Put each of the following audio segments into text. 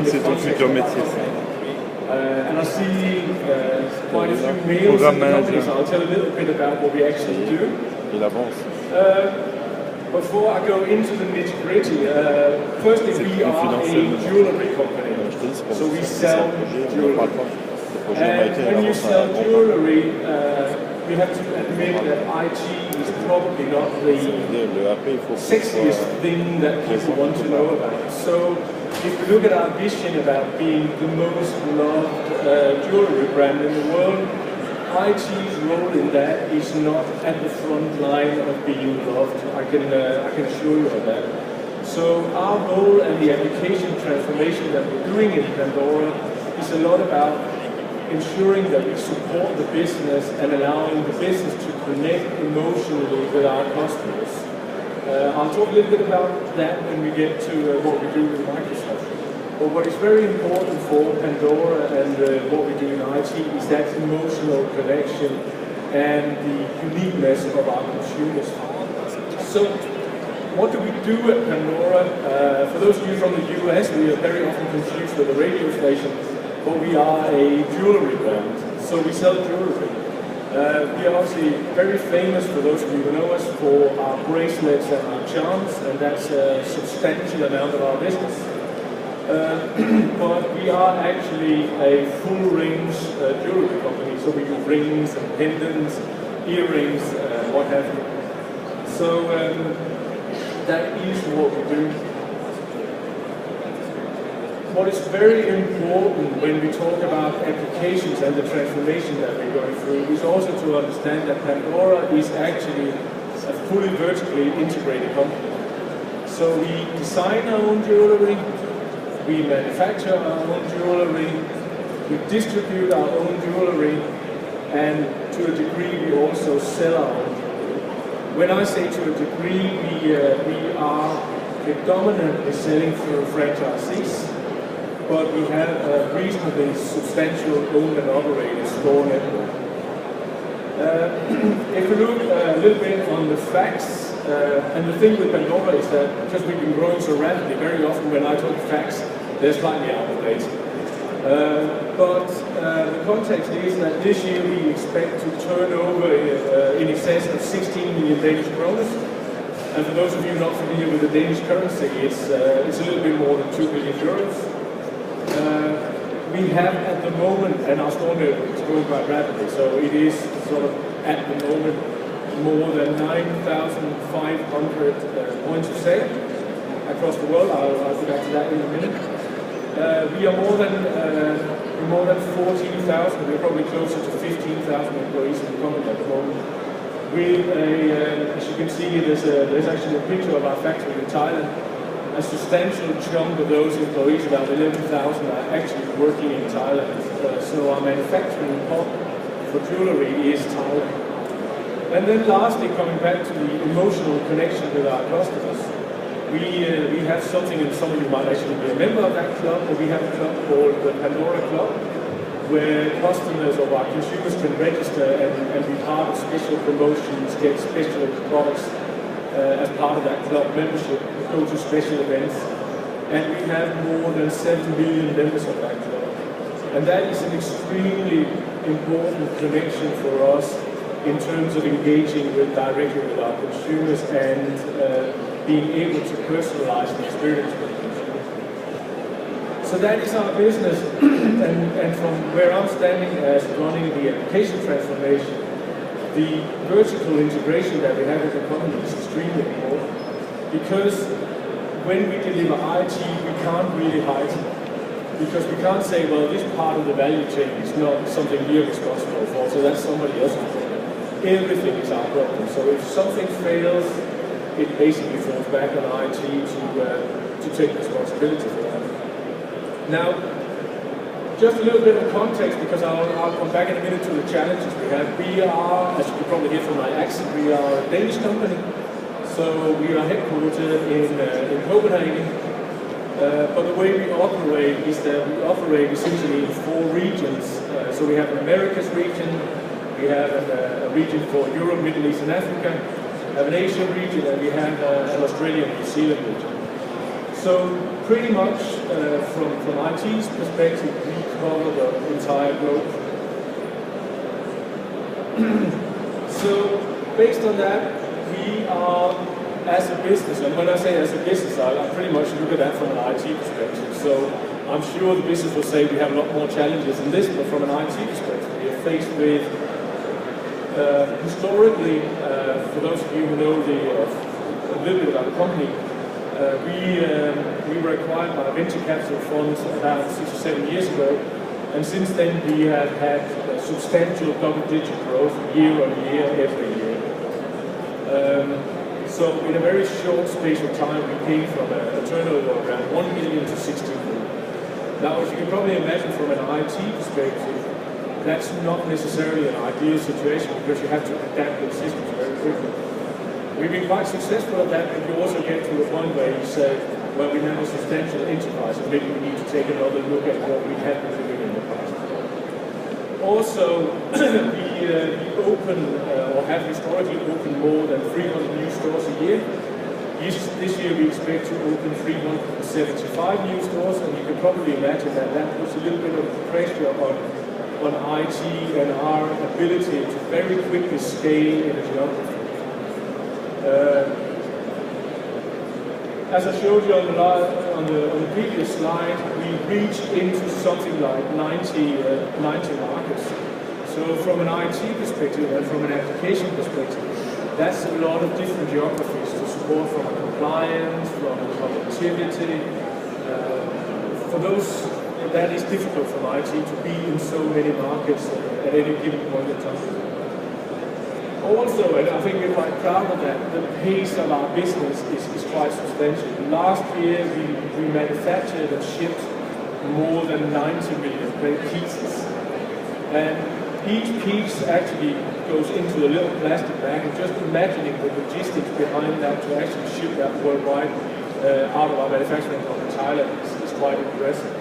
C'est ton futur métier. And I see quite a few males in the company, so I'll tell a little bit about what we actually do. Il avance. Before I go into the nitty-gritty, firstly we are a jewellery company, so we sell jewellery. And when you sell jewellery, we have to admit that IT is probably not the sexiest thing that people want to know about. So if we look at our vision about being the most loved jewellery brand in the world, IT's role in that is not at the front line of being loved. I can assure you of that. So our role and the application transformation that we're doing in Pandora is a lot about ensuring that we support the business and allowing the business to connect emotionally with our customers. I'll talk a little bit about that when we get to what we do with Microsoft. But what is very important for Pandora and what we do in IT is that emotional connection and the uniqueness of our consumers. So, what do we do at Pandora? For those of you from the US, we are very often confused with a radio station, but we are a jewellery brand, so we sell jewellery. We are obviously very famous, for those of you who know us, for our bracelets and our charms, and that's a substantial amount of our business. But we are actually a full range jewellery company, so we do rings and pendants, earrings, what have you. So that is what we do. What is very important when we talk about applications and the transformation that we're going through is also to understand that Pandora is actually a fully vertically integrated company. So we design our own jewellery, we manufacture our own jewellery, we distribute our own jewellery, and to a degree we also sell our own jewellery. When I say to a degree, we are predominantly selling through franchisees, but we have a reasonably substantial owned and operated store network. If we look a little bit on the facts, and the thing with Pandora is that because we've been growing so rapidly, very often when I talk facts, they're slightly out of date. But the context is that this year we expect to turn over in excess of 16 million Danish kroner. And for those of you not familiar with the Danish currency, it's a little bit more than 2 billion euros. We have at the moment, and our store network is growing quite rapidly, so it is sort of at the moment more than 9,500 points of sale across the world. I'll go back to that in a minute. We are more than 14,000. We're probably closer to 15,000 employees in the company at the moment. With as you can see, there's actually a picture of our factory in Thailand. A substantial chunk of those employees, about 11,000, are actually working in Thailand. So our manufacturing hub for jewellery is Thailand. And then lastly, coming back to the emotional connection with our customers, we have something, and some of you might actually be a member of that club, but we have a club called the Pandora Club, where customers or our consumers can register and be part of special promotions, get special products as part of that club membership, go to special events, and we have more than 7 million members of that club. And that is an extremely important connection for us in terms of engaging directly with our consumers and being able to personalize the experience for the consumers. So that is our business, and from where I'm standing as running the application transformation, the vertical integration that we have as a company is extremely important, because when we deliver IT, we can't really hide it, because we can't say, well, this part of the value chain is not something we're responsible for, so that's somebody else's problem. Everything is our problem. So if something fails, it basically falls back on IT to take responsibility for that. Now, just a little bit of context, because I'll come back in a minute to the challenges we have. We are, as you can probably hear from my accent, we are a Danish company. So we are headquartered in Copenhagen. But the way we operate is that we operate essentially in 4 regions. So we have an Americas region, we have a region for Europe, Middle East and Africa, we have an Asia region, and we have an Australia and New Zealand region. So pretty much from IT's perspective, we cover the entire globe. So based on that, we are, as a business, and when I say as a business, I pretty much look at that from an IT perspective. So I'm sure the business will say we have a lot more challenges than this, but from an IT perspective, we are faced with, historically, for those of you who know a little bit about the company, we were acquired by a venture capital fund about 6 or 7 years ago, and since then we have had substantial double-digit growth year on year, every year. So in a very short space of time, we came from a turnover of around 1 million to 16 million. Now, as you can probably imagine from an IT perspective, that's not necessarily an ideal situation because you have to adapt the systems very quickly. We've been quite successful at that, but you also get to the point where you say, well, we have a substantial enterprise and maybe we need to take another look at what we have been doing in the past. Also, we open, or have historically opened more than 300 new stores a year. This year we expect to open 375 new stores, and you can probably imagine that that puts a little bit of pressure on IT and our ability to very quickly scale in a geography. As I showed you on the previous slide, we reach into something like 90 markets. So from an IT perspective and from an application perspective, that's a lot of different geographies to support from compliance, from connectivity. For those, that is difficult from IT to be in so many markets at any given point in time. Also, and I think we're quite proud of that, the pace of our business is quite substantial. Last year we manufactured and shipped more than 90 million pieces. And each piece actually goes into a little plastic bag, and just imagining the logistics behind that to actually ship that worldwide out of our manufacturing hub in Thailand is quite impressive.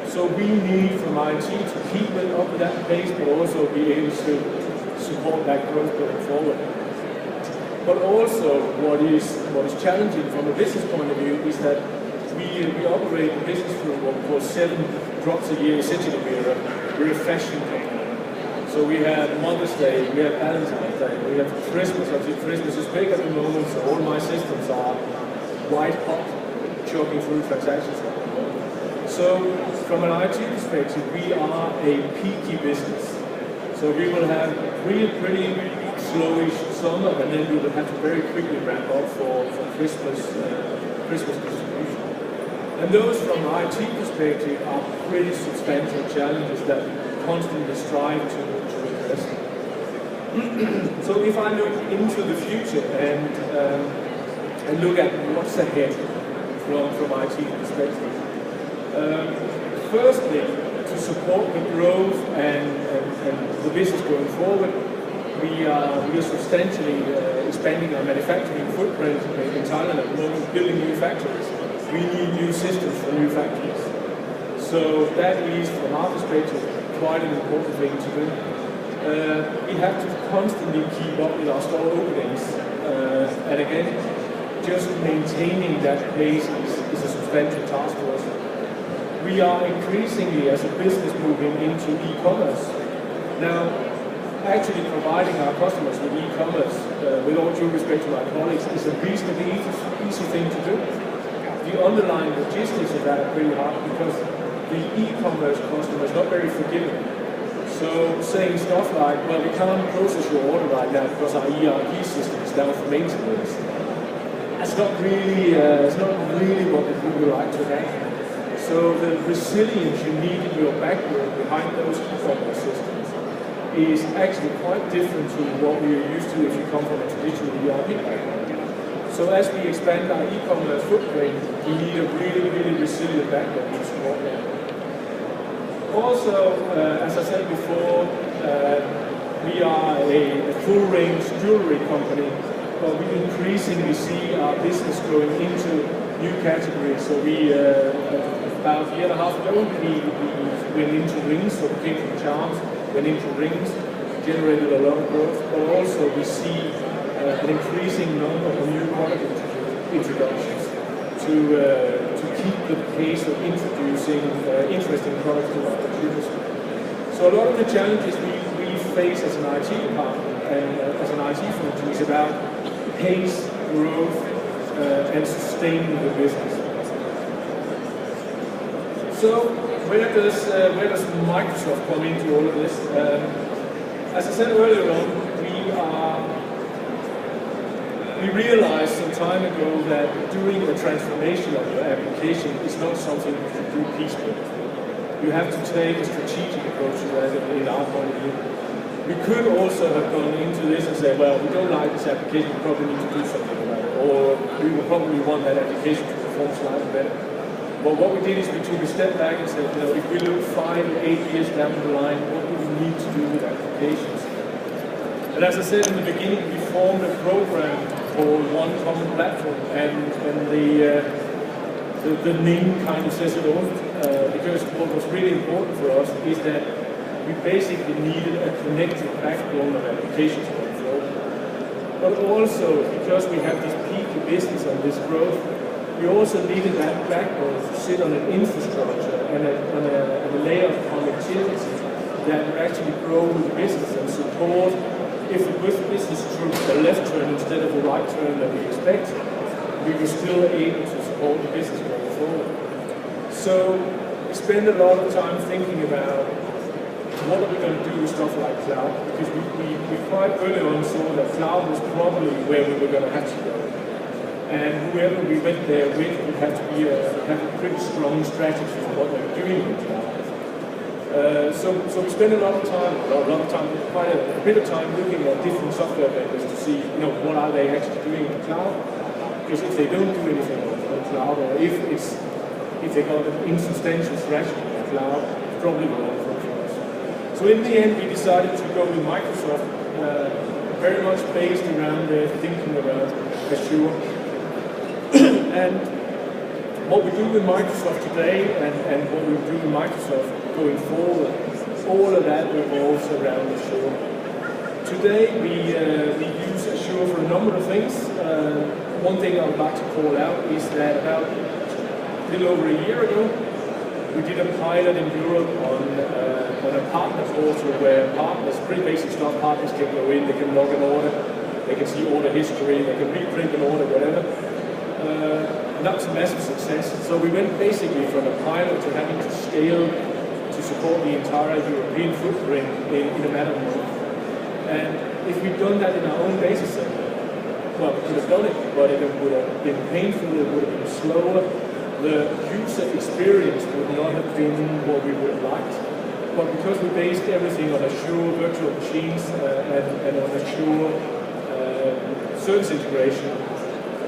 So we need from IT to keep it up at that pace, but also be able to support that growth going forward. But also what is challenging from a business point of view is that we operate the business through what we call 7 drops a year. Essentially we're a fashion company. So we have Mother's Day, we have Valentine's Day, we have Christmas. Obviously Christmas is big at the moment, so all my systems are white hot, choking through transactions at the moment. So from an IT perspective, we are a peaky business. So we will have pretty slowish summer, and then we will have to very quickly ramp up for Christmas distribution. And those from an IT perspective are pretty substantial challenges that we constantly strive to address. So if I look into the future and look at what's ahead from IT perspective, firstly, to support the growth and the business going forward, we are substantially expanding our manufacturing footprint in Thailand at the moment, building new factories. We need new systems for new factories. So that is, from our perspective, quite an important thing to do. We have to constantly keep up with our store openings, and again, just maintaining that pace is a substantial task for us. We are increasingly, as a business, moving into e-commerce. Now, actually providing our customers with e-commerce, with all due respect to my colleagues, is a reasonably easy thing to do. The underlying logistics of that are pretty hard because the e-commerce customer is not very forgiving. So saying stuff like, well, we can't process your order right now because our ERP system is down for maintenance. That's not really what we would like to have. So the resilience you need in your backbone behind those e-commerce systems is actually quite different to what we are used to if you come from a traditional ERP background. So as we expand our e-commerce footprint, we need a really resilient backbone to support that. Also, as I said before, we are a full-range jewellery company, but we increasingly see our business going into new categories. So we about a year and a half ago, we went into rings, so we came from charms, went into rings, generated a lot of growth, but also we see an increasing number of new product introductions. to keep the pace of introducing interesting products to our consumers. So a lot of the challenges we face as an IT department and as an IT function is about pace, growth, and sustaining the business. So where does Microsoft come into all of this? As I said earlier on, we realized some time ago that doing a transformation of your application is not something you should do piecemeal. You have to take a strategic approach to that in our point of view. We could also have gone into this and say, well, we don't like this application, we probably need to do something about it, or we will probably want that application to perform slightly better. But what we did is we took a step back and said, if we look 5 or 8 years down the line, what do we need to do with applications? And as I said in the beginning, we formed a program called One Common Platform, and the name kind of says it all, because what was really important for us is that we basically needed a connected backbone of applications going forward. But also, because we have this peak business and this growth, we also needed that backbone to sit on an infrastructure and on a layer of connectivity that would actually grow with the business and support. If the business took a left turn instead of a right turn that we expect, we were still able to support the business going forward. So we spend a lot of time thinking about what are we going to do with stuff like cloud, because we quite early on saw that cloud was probably where we were going to have to go. And whoever we went there with would have to have a pretty strong strategy for what they were doing with cloud. So we spent quite a bit of time looking at different software vendors to see, what are they actually doing in the cloud? Because if they don't do anything on cloud, or if they got an insubstantial strategy on cloud, it's probably the wrong thing for us. So in the end, we decided to go with Microsoft, very much based around their thinking around Azure. And what we do with Microsoft today and what we do with Microsoft going forward, all of that revolves around Azure. Today we use Azure for a number of things. One thing I would like to call out is that about a little over a year ago, we did a pilot in Europe on a partner portal where partners, pretty basic stuff, partners can go in, they can log an order, they can see order history, they can reprint an order, whatever. And that was a massive success. So we went basically from a pilot to having to scale to support the entire European footprint in a matter of months. And if we'd done that in our own data center, well, we could have done it, but it would have been painful, it would have been slower, the user experience would not have been what we would have liked. But because we based everything on Azure virtual machines and on Azure service integration,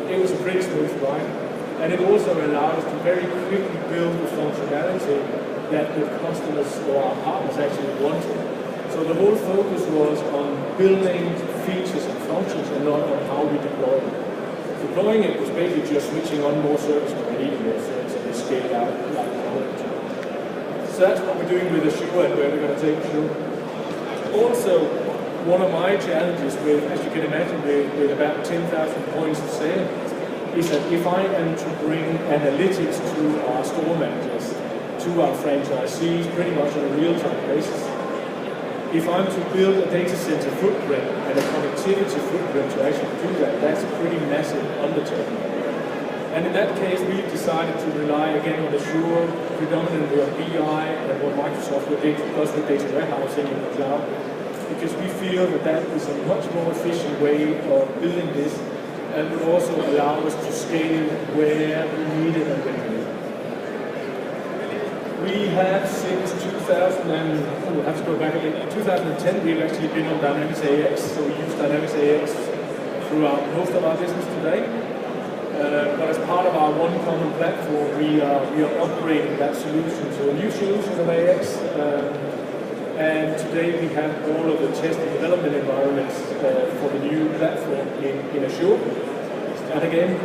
it was a pretty smooth ride. And it also allowed us to very quickly build the functionality that the customers or our partners actually wanted. So the whole focus was on building features and functions and not on how we deploy it. Deploying it was basically just switching on more service when we needed more service and we scaled out like we wanted to. So that's what we're doing with Azure and where we're going to take Azure. Also, one of my challenges with, as you can imagine, with about 10,000 points of sale, is that if I am to bring analytics to our store managers, to our franchisees, pretty much on a real-time basis, if I'm to build a data center footprint and a connectivity footprint to actually do that, that's a pretty massive undertaking. And in that case, we decided to rely again on Azure, predominantly on BI and what Microsoft does with data warehousing in the cloud, because we feel that that is a much more efficient way of building this and will also allow us to scale where we need it and when we need it. We have since 2010, we've actually been on Dynamics AX, so we use Dynamics AX throughout most of our business today. But as part of our One Common Platform, we are upgrading that solution to a new solution of AX. And today we have all of the test and development environments for the new platform in Azure. And again,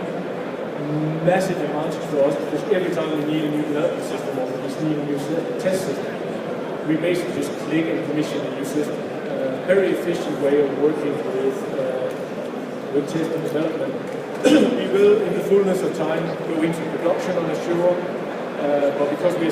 massive advantage for us, because every time we need a new development system or we just need a new test system, we basically just click and commission a new system. Very efficient way of working with test and development. We will, in the fullness of time, go into production on Azure, but because we are